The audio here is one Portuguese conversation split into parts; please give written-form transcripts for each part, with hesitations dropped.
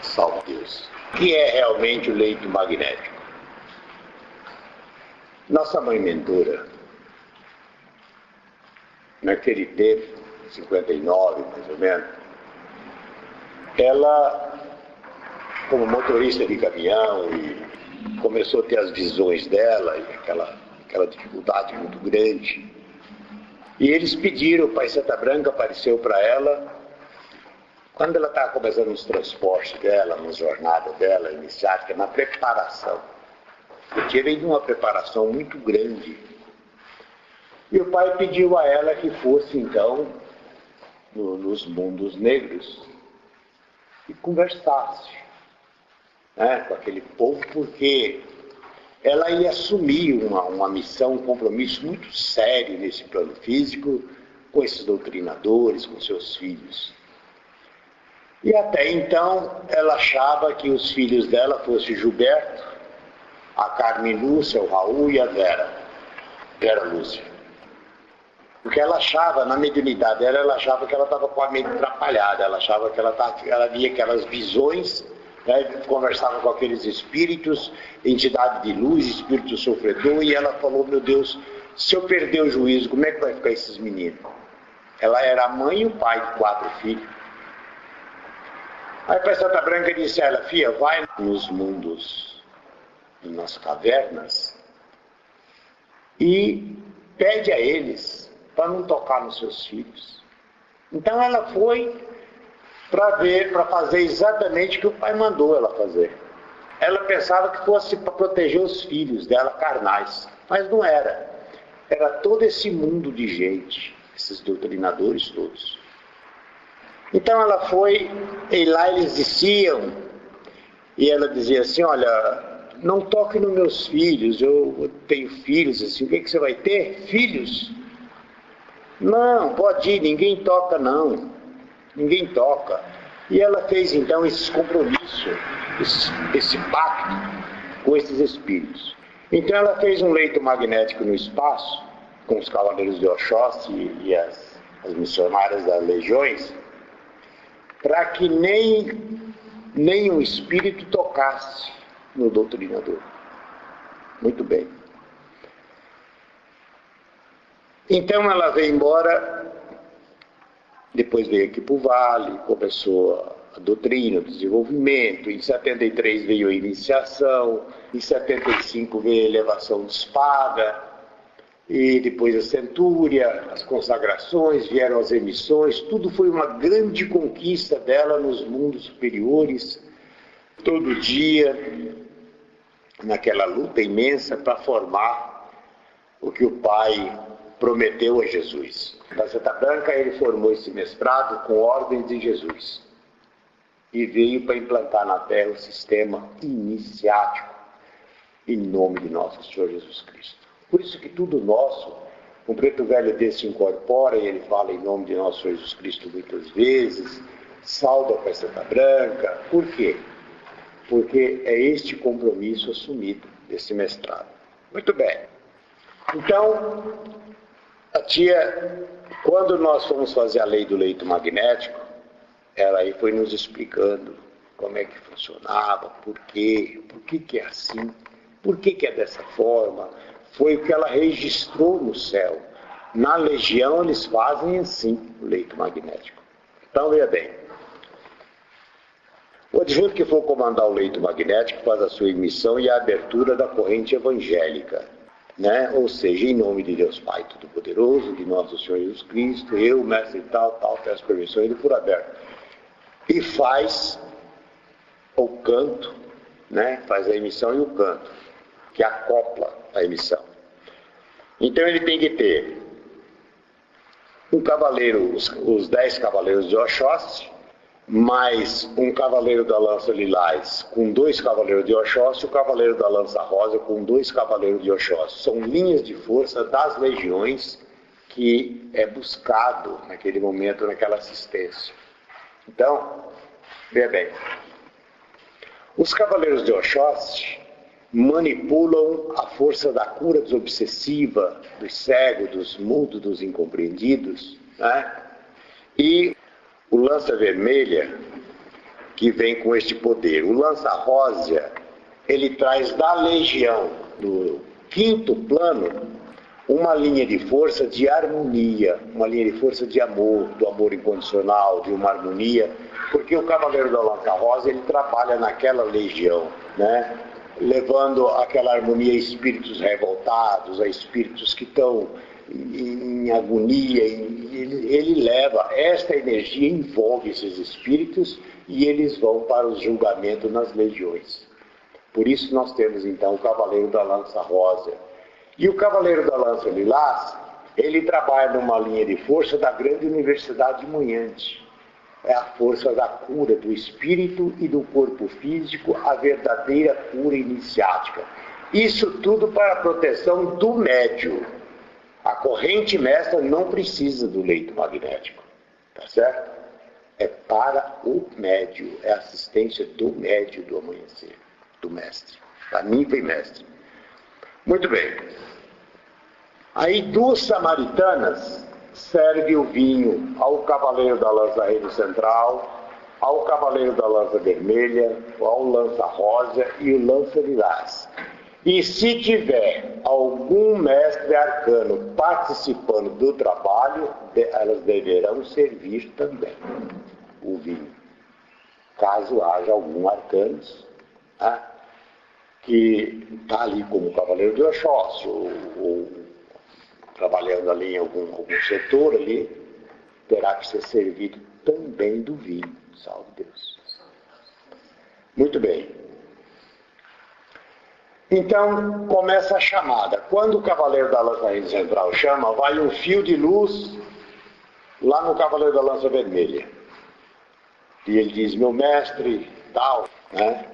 Salve Deus. O que é realmente o leito magnético? Nossa mãe mentora, naquele tempo, 59 mais ou menos, ela, como motorista de caminhão, e começou a ter as visões dela, e aquela dificuldade muito grande. E eles pediram, o Pai Santa Branca apareceu para ela, quando ela estava começando nos transportes dela, na jornada dela iniciática, na preparação. Eu tirei de uma preparação muito grande. E o Pai pediu a ela que fosse, então, nos mundos negros e conversasse, né, com aquele povo, porque ela ia assumir uma missão, um compromisso muito sério nesse plano físico, com esses doutrinadores, com seus filhos. E até então, ela achava que os filhos dela fossem Gilberto, a Carmen Lúcia, o Raul e a Vera Lúcia. Porque ela achava, na mediunidade dela, ela achava que ela estava com a mente atrapalhada, ela achava que ela via aquelas visões, né, conversava com aqueles espíritos, entidade de luz, espírito sofredor, e ela falou, meu Deus, se eu perder o juízo, como é que vai ficar esses meninos? Ela era a mãe e o pai de 4 filhos. Aí a Pai Santa Branca disse a ela, filha, vai nos mundos, nas cavernas, e pede a eles para não tocar nos seus filhos. Então ela foi para fazer exatamente o que o pai mandou ela fazer. Ela pensava que fosse para proteger os filhos dela carnais, mas não era. Era todo esse mundo de gente, esses doutrinadores todos. Então ela foi, e lá eles diziam, e ela dizia assim, olha, não toque nos meus filhos, eu tenho filhos, assim, o que você vai ter? Filhos? Não, pode ir, ninguém toca não, ninguém toca. E ela fez então esse compromisso, esse pacto com esses espíritos. Então ela fez um leito magnético no espaço, com os cavaleiros de Oxóssi e as missionárias das legiões, para que nenhum espírito tocasse no doutrinador. Muito bem. Então ela veio embora, depois veio aqui para o Vale, começou a doutrina, o desenvolvimento, em 73 veio a iniciação, em 75 veio a elevação de espada, e depois a centúria, as consagrações, vieram as emissões, tudo foi uma grande conquista dela nos mundos superiores, todo dia, naquela luta imensa para formar o que o Pai prometeu a Jesus. Na Santa Branca ele formou esse mestrado com ordens de Jesus e veio para implantar na Terra o sistema iniciático em nome de nosso Senhor Jesus Cristo. Por isso que tudo nosso, um preto velho desse incorpora e ele fala em nome de nosso Senhor Jesus Cristo muitas vezes, sauda para a Santa Branca. Por quê? Porque é este compromisso assumido desse mestrado. Muito bem. Então, a tia, quando nós fomos fazer a lei do leito magnético, ela aí foi nos explicando como é que funcionava, por que é assim, por que é dessa forma. Foi o que ela registrou no céu. Na legião eles fazem assim, o leito magnético. Então, veja bem. O adjunto que for comandar o leito magnético faz a sua emissão e a abertura da corrente evangélica, né? Ou seja, em nome de Deus Pai Todo-Poderoso, de nosso Senhor Jesus Cristo, eu, mestre tal, peço permissão e por aberto. E faz o canto, né? Faz a emissão e o canto, que acopla a emissão. Então ele tem que ter um cavaleiro, os 10 cavaleiros de Oxóssi, mais um cavaleiro da lança lilás com 2 cavaleiros de Oxóssi, o cavaleiro da lança rosa com 2 cavaleiros de Oxóssi. São linhas de força das legiões que é buscado naquele momento, naquela assistência. Então, veja bem, os cavaleiros de Oxóssi manipulam a força da cura desobsessiva, dos cegos, dos mudos, dos incompreendidos, né? E o lança vermelha, que vem com este poder. O lança-rósea, ele traz da legião, do quinto plano, uma linha de força de harmonia, uma linha de força de amor, do amor incondicional, de uma harmonia, porque o cavaleiro da lança-rosa, ele trabalha naquela legião, né? Levando aquela harmonia a espíritos revoltados, a espíritos que estão em agonia, ele leva, esta energia envolve esses espíritos e eles vão para o julgamento nas legiões. Por isso nós temos então o cavaleiro da lança rosa. E o cavaleiro da lança lilás, ele trabalha numa linha de força da grande universidade de Montante. É a força da cura do espírito e do corpo físico, a verdadeira cura iniciática. Isso tudo para a proteção do médium. A corrente mestra não precisa do leito magnético, tá certo? É para o médium, é a assistência do médium do amanhecer, do mestre, da ninfa e mestre. Muito bem. Aí duas samaritanas serve o vinho ao cavaleiro da lança reino central, ao cavaleiro da lança vermelha, ao lança rosa e o lança lilás. E se tiver algum mestre arcano participando do trabalho, elas deverão servir também o vinho. Caso haja algum arcano, né, que está ali como cavaleiro do Oxóssi, ou trabalhando ali em algum setor ali, terá que ser servido também do vinho. Salve Deus. Muito bem. Então, começa a chamada. Quando o cavaleiro da lança central chama, vai um fio de luz lá no cavaleiro da lança vermelha. E ele diz, meu mestre, tal, né?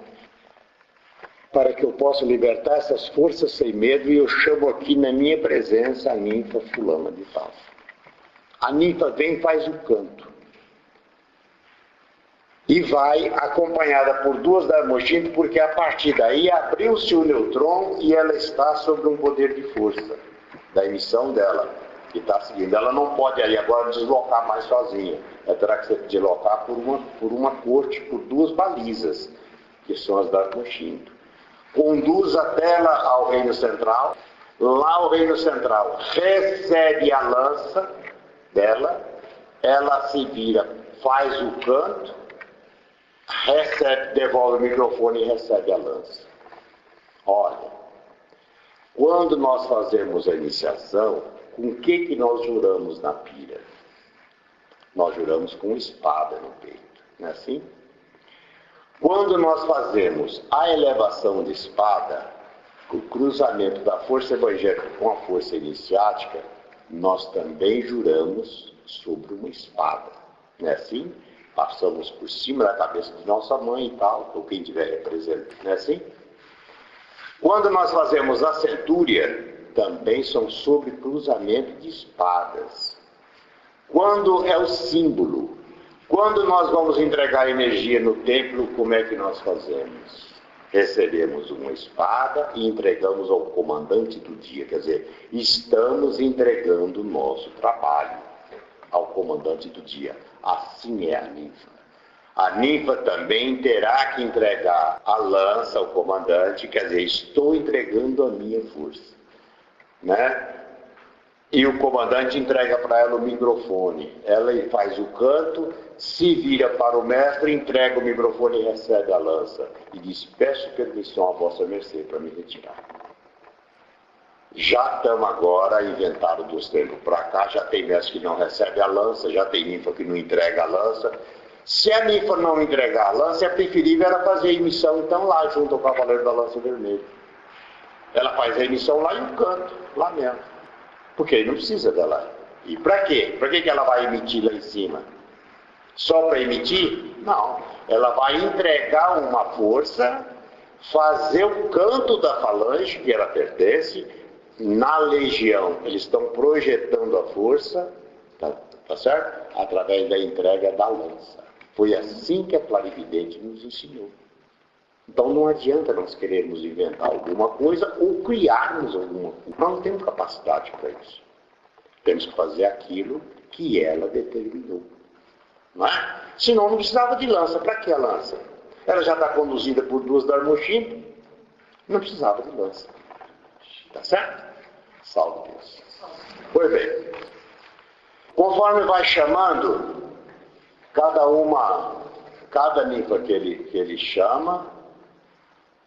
Para que eu possa libertar essas forças sem medo, e eu chamo aqui na minha presença a ninfa fulana de tal. A ninfa vem e faz o canto. E vai acompanhada por duas da Hermostinto, porque a partir daí abriu-se o neutron e ela está sob um poder de força da emissão dela, que está seguindo. Ela não pode aí agora deslocar mais sozinha. Ela terá que se deslocar por uma corte, por duas balizas, que são as da Hermostinto. Conduz a tela ao reino central. Lá o reino central recebe a lança dela, ela se vira, faz o canto, recebe, devolve o microfone e recebe a lança. Olha, quando nós fazemos a iniciação, com o que nós juramos na pira? Nós juramos com espada no peito, não é assim? Quando nós fazemos a elevação de espada, o cruzamento da força evangélica com a força iniciática, nós também juramos sobre uma espada, não é assim? Passamos por cima da cabeça de nossa mãe e tal, ou quem tiver representando, não é assim? Quando nós fazemos a centúria, também são sobre cruzamento de espadas. Quando é o símbolo, quando nós vamos entregar energia no templo, como é que nós fazemos? Recebemos uma espada e entregamos ao comandante do dia, quer dizer, estamos entregando o nosso trabalho ao comandante do dia. Assim é a ninfa. A ninfa também terá que entregar a lança ao comandante, quer dizer, estou entregando a minha força, né? E o comandante entrega para ela o microfone. Ela faz o canto, se vira para o mestre, entrega o microfone e recebe a lança. E diz, peço permissão a vossa mercê para me retirar. Já estamos agora inventado dos tempos para cá, já tem mestre que não recebe a lança, já tem ninfa que não entrega a lança. Se a ninfa não entregar a lança, é preferível ela fazer a emissão então lá junto ao cavaleiro da lança vermelha. Ela faz a emissão lá e o canto, lá mesmo. Porque ele não precisa dela. E para quê? Para que ela vai emitir lá em cima? Só para emitir? Não. Ela vai entregar uma força, fazer o canto da falange que ela pertence, na legião. Eles estão projetando a força, tá certo? Através da entrega da lança. Foi assim que a clarividente nos ensinou. Então não adianta nós querermos inventar alguma coisa ou criarmos alguma coisa. Nós não temos capacidade para isso. Temos que fazer aquilo que ela determinou. não é? Senão não precisava de lança. Para que a lança? Ela já está conduzida por 2 darmochines, não precisava de lança. Tá certo? Salve Deus. Pois bem, conforme vai chamando, cada ninfa que ele chama,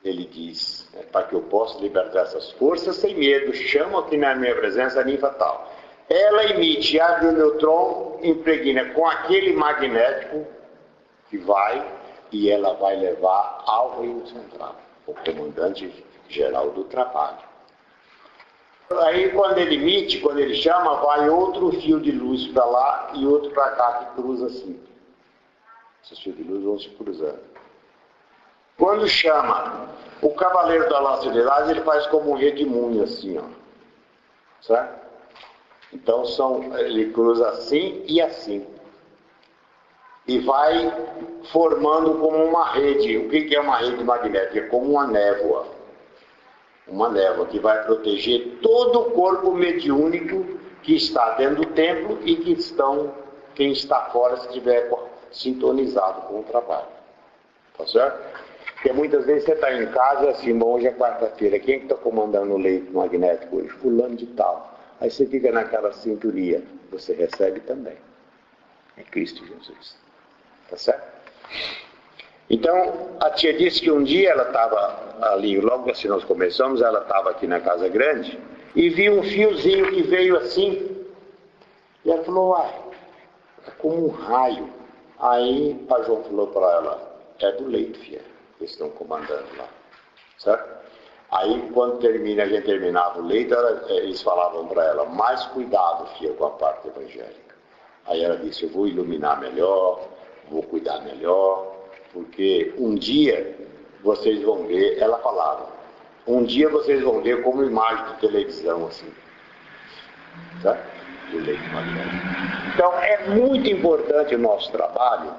ele diz, para que eu possa libertar essas forças sem medo, chama aqui na minha presença a ninfa tal. Ela emite ar do neutron, impregna com aquele magnético que vai, e ela vai levar ao reino central, o comandante geral do trabalho. Aí quando ele emite, quando ele chama, vai outro fio de luz para lá e outro para cá que cruza assim. Esses fios de luz vão se cruzando. Quando chama, o cavaleiro da lança de lás, ele faz como um redemoinho assim, ó. Certo? Então ele cruza assim e assim. E vai formando como uma rede. O que é uma rede magnética? É como uma névoa. Uma névoa que vai proteger todo o corpo mediúnico que está dentro do templo e quem está fora se estiver sintonizado com o trabalho. Tá certo? Porque muitas vezes você está em casa, assim, bom, hoje é quarta-feira, quem é que está comandando o leito magnético hoje? Fulano de tal. Aí você fica naquela sintonia, você recebe também. É Cristo Jesus. Tá certo? Então, a tia disse que um dia ela estava ali, logo assim nós começamos, ela estava aqui na Casa Grande, e viu um fiozinho que veio assim, e ela falou, uai, é como um raio. Aí, o pai João falou para ela, é do leito, filha, eles estão comandando lá, certo? Aí, quando a gente terminava o leito, eles falavam para ela, mais cuidado, filha, com a parte evangélica. Aí ela disse, eu vou iluminar melhor, vou cuidar melhor, porque um dia vocês vão ver, ela falava, um dia vocês vão ver como imagem de televisão, assim, certo? Do leito magnético. Então, é muito importante o nosso trabalho,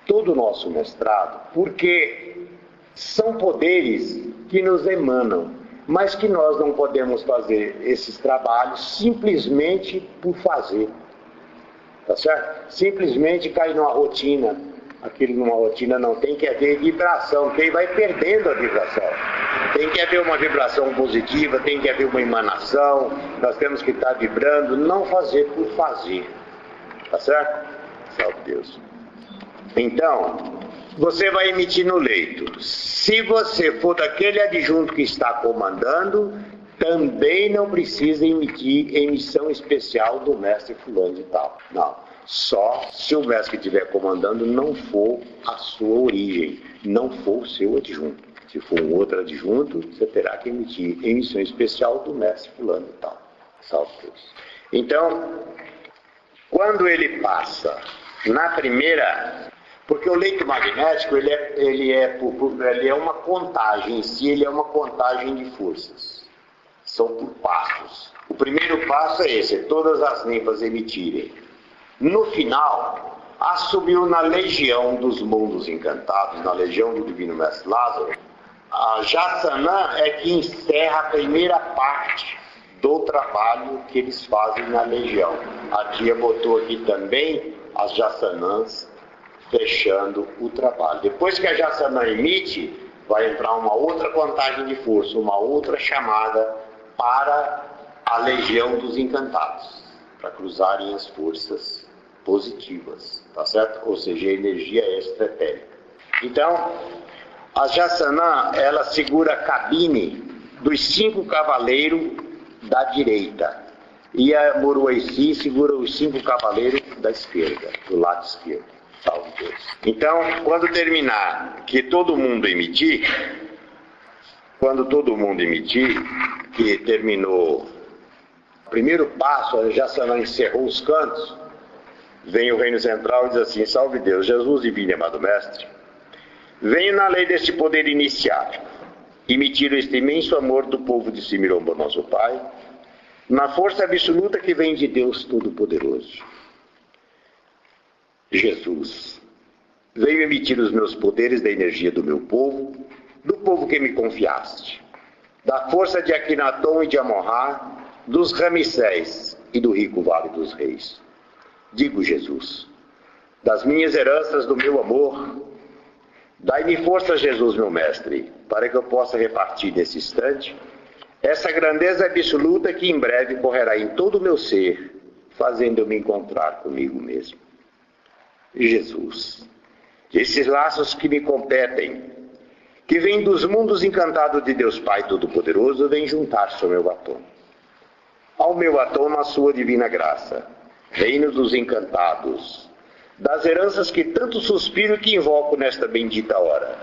todo o nosso mestrado, porque são poderes que nos emanam, mas que nós não podemos fazer esses trabalhos simplesmente por fazer. Tá certo? Simplesmente cair numa rotina. Aquilo numa rotina não, tem que haver vibração, quem vai perdendo a vibração. Tem que haver uma vibração positiva, tem que haver uma emanação, nós temos que estar vibrando, não fazer por fazer. Tá certo? Salve Deus. Então, você vai emitir no leito. Se você for daquele adjunto que está comandando, também não precisa emitir emissão especial do mestre fulano de tal. Não. Só se o mestre que estiver comandando não for a sua origem, não for o seu adjunto. Se for um outro adjunto, você terá que emitir emissão especial do mestre fulano e tal. Salve Deus. Então, quando ele passa na primeira... Porque o leito magnético, ele é uma contagem em si, ele é uma contagem de forças. São por passos. O primeiro passo é esse, todas as ninfas emitirem. No final, assumiu na legião dos mundos encantados, na legião do Divino Mestre Lázaro, a Jassanã é que encerra a primeira parte do trabalho que eles fazem na legião. A tia botou aqui também as Jassanãs fechando o trabalho. Depois que a Jassanã emite, vai entrar uma outra contagem de força, uma outra chamada para a legião dos encantados, para cruzarem as forças positivas, tá certo? Ou seja, a energia extraetérica. Então, a Jassanã, ela segura a cabine dos 5 cavaleiros da direita, e a Muruaci segura os 5 cavaleiros da esquerda, do lado esquerdo. Salve Deus. Então, quando terminar, que todo mundo emitir, que terminou o primeiro passo, a Jassanã encerrou os cantos, vem o reino central e diz assim, salve Deus, Jesus divino e amado mestre, venho na lei deste poder iniciático, emitir este imenso amor do povo de Simiromba, nosso Pai, na força absoluta que vem de Deus Todo-Poderoso. Jesus, venho emitir os meus poderes da energia do meu povo, do povo que me confiaste, da força de Akhenaton e de Amon-Ra, dos Ramsés e do rico Vale dos Reis. Digo, Jesus, das minhas heranças, do meu amor. Dai-me força, Jesus, meu mestre, para que eu possa repartir nesse instante essa grandeza absoluta que em breve correrá em todo o meu ser, fazendo-eu me encontrar comigo mesmo. Jesus, esses laços que me competem, que vêm dos mundos encantados de Deus Pai Todo-Poderoso, vêm juntar-se ao meu batom. Ao meu batom na sua divina graça, reino dos encantados, das heranças que tanto suspiro e que invoco nesta bendita hora.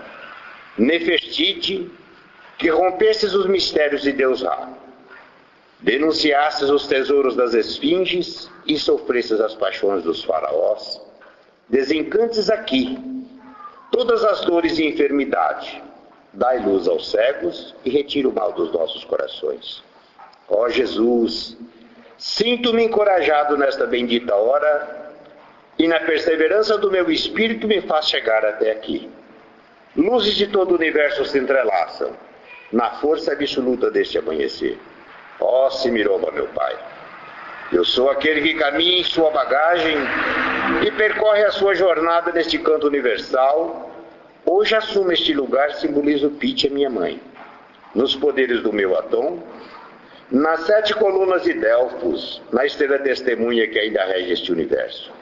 Nefertiti, que rompesses os mistérios de Deus Ra, denunciasses os tesouros das esfinges e sofresses as paixões dos faraós, desencantes aqui todas as dores e enfermidade, dai luz aos cegos e retira o mal dos nossos corações. Ó Jesus, sinto-me encorajado nesta bendita hora e na perseverança do meu espírito me faz chegar até aqui. Luzes de todo o universo se entrelaçam na força absoluta deste amanhecer. Ó Semiromba, meu Pai, eu sou aquele que caminha em sua bagagem e percorre a sua jornada neste canto universal. Hoje assumo este lugar, simbolizo Piti, a minha mãe, nos poderes do meu Atom, nas 7 colunas de Delfos, na estrela testemunha que ainda rege este universo.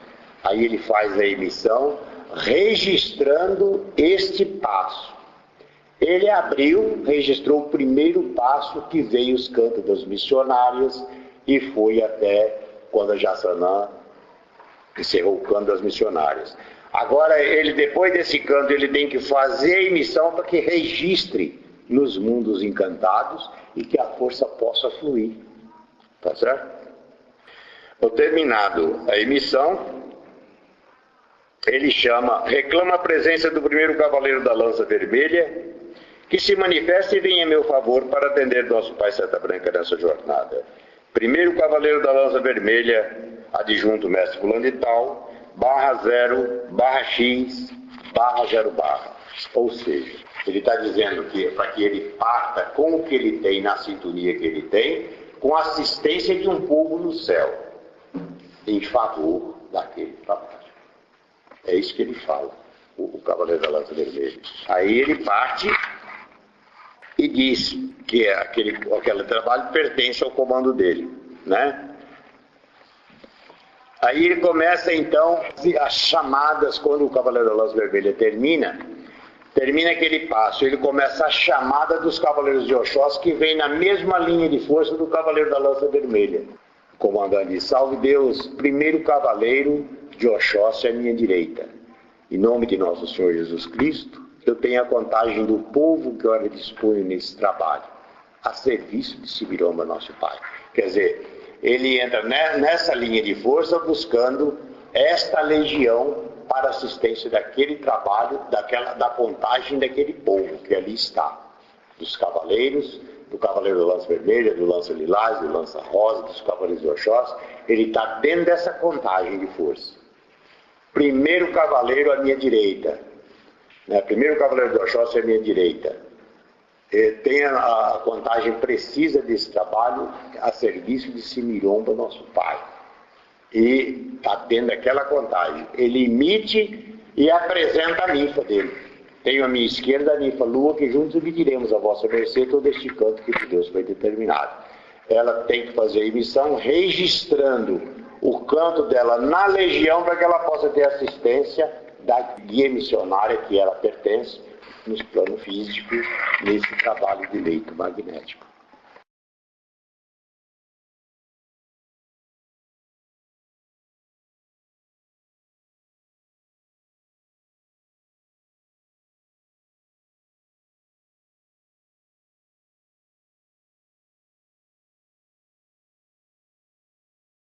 Aí ele faz a emissão, registrando este passo. Ele abriu, registrou o primeiro passo que veio os cantos das missionárias e foi até quando a Jassanã encerrou o canto das missionárias. Agora, ele, depois desse canto, ele tem que fazer a emissão para que registre nos mundos encantados e que a força possa fluir. Tá certo? Terminado a emissão, ele reclama a presença do primeiro cavaleiro da lança vermelha, que se manifeste e venha em meu favor para atender nosso Pai Santa Branca nessa jornada. Primeiro cavaleiro da lança vermelha, adjunto mestre fulano de tal, /0/X /0/. Ou seja, ele está dizendo que para que ele parta com o que ele tem, na sintonia que ele tem, com a assistência de um povo no céu, em favor daquele trabalho. É isso que ele fala, o cavaleiro da lança vermelha. Aí ele parte e diz que aquele trabalho pertence ao comando dele, né? Aí ele começa então as chamadas, quando o Cavaleiro da Lança Vermelha termina aquele passo, ele começa a chamada dos Cavaleiros de Oxóssi, que vem na mesma linha de força do Cavaleiro da Lança Vermelha. O comandante diz: salve Deus, primeiro Cavaleiro de Oxóssi à minha direita. Em nome de nosso Senhor Jesus Cristo, eu tenho a contagem do povo que ora disponho nesse trabalho, a serviço de Semiromba, nosso Pai. Quer dizer, ele entra nessa linha de força buscando esta legião para assistência daquele trabalho, da contagem daquele povo que ali está. Dos cavaleiros, do Cavaleiro da Lança Vermelha, do Lança Lilás, do Lança Rosa, dos Cavaleiros de Oxóssi. Ele está dentro dessa contagem de força. Primeiro cavaleiro à minha direita. Primeiro cavaleiro de Oxóssi à minha direita. Tem a contagem precisa desse trabalho a serviço de Semiromba, nosso Pai. E está tendo aquela contagem. Ele emite e apresenta a ninfa dele. Tenho à minha esquerda a ninfa Lua, que juntos emitiremos a vossa mercê todo este canto que Deus foi determinado. Ela tem que fazer a emissão registrando o canto dela na legião para que ela possa ter assistência da guia missionária que ela pertence nos planos físicos, nesse trabalho de leito magnético.